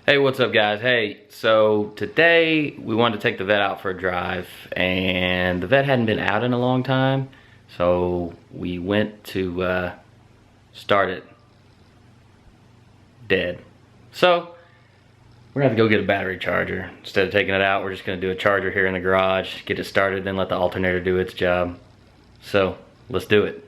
Hey, what's up guys? Hey, so today we wanted to take the vet out for a drive and the vet hadn't been out in a long time, so we went to start it. Dead. So we're gonna have to go get a battery charger. Instead of taking it out, we're just gonna do a charger here in the garage, get it started, then let the alternator do its job. So let's do it.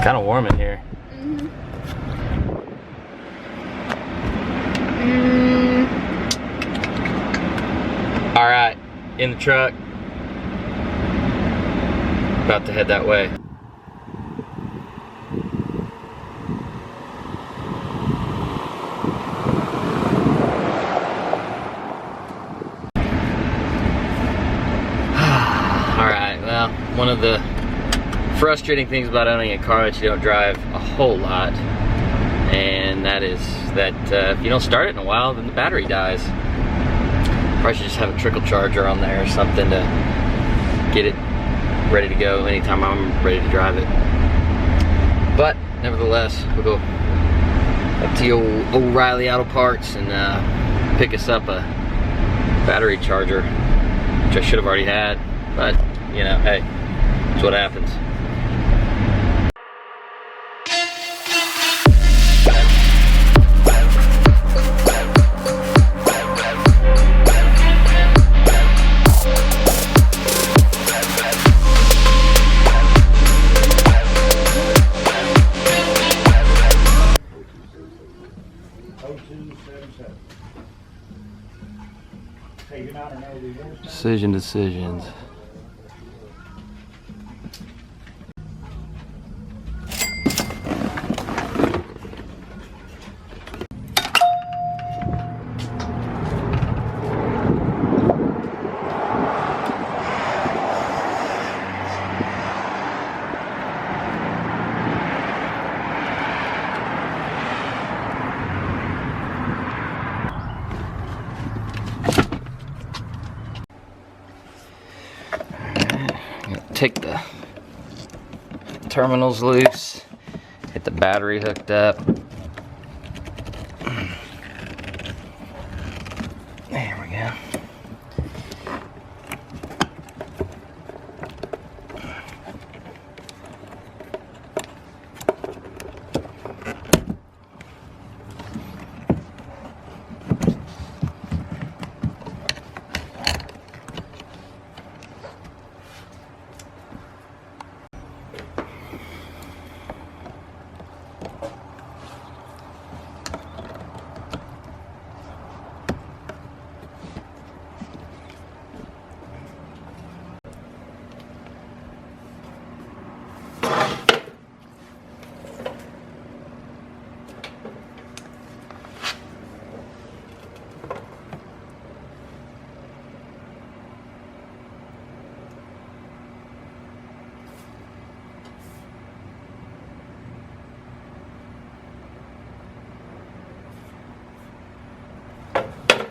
Kind of warm in here. All right, in the truck. About to head that way. All right, well, one of the frustrating things about owning a car that you don't drive a whole lot, and that is that if you don't start it in a while, then the battery dies. Probably should just have a trickle charger on there or something to get it ready to go anytime I'm ready to drive it. But nevertheless, we'll go up to the old O'Reilly Auto Parts and pick us up a battery charger, which I should have already had, but you know, hey, that's what happens. Decisions. Take the terminals loose, get the battery hooked up. There we go.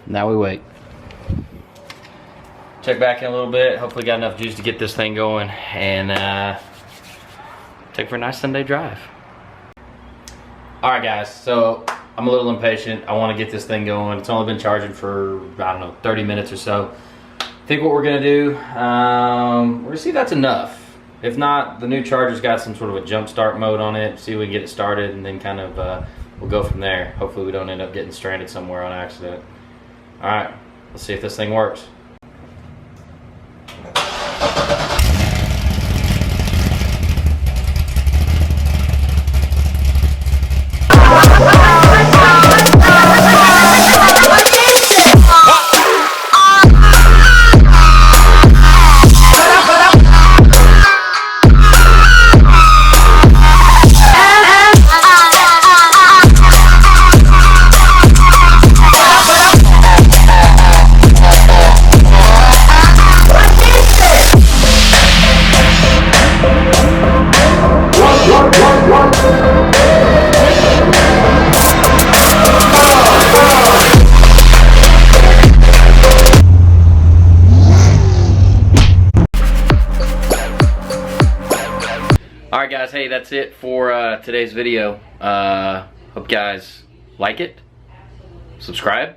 Now we wait. Check back in a little bit. Hopefully got enough juice to get this thing going and take for a nice Sunday drive. Alright guys, so I'm a little impatient. I want to get this thing going. It's only been charging for, I don't know, 30 minutes or so. I think what we're gonna do, we're gonna see if that's enough. If not, the new charger's got some sort of a jump start mode on it. See if we can get it started and then kind of we'll go from there. Hopefully we don't end up getting stranded somewhere on accident. Alright, let's see if this thing works. hey, that's it for today's video. Hope you guys like it. Subscribe.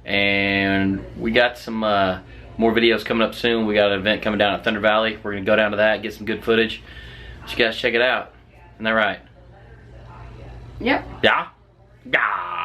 And we got some more videos coming up soon. We got an event coming down at Thunder Valley. We're going to go down to that, get some good footage. You guys check it out. Isn't that right? Yep. Yeah? Yeah.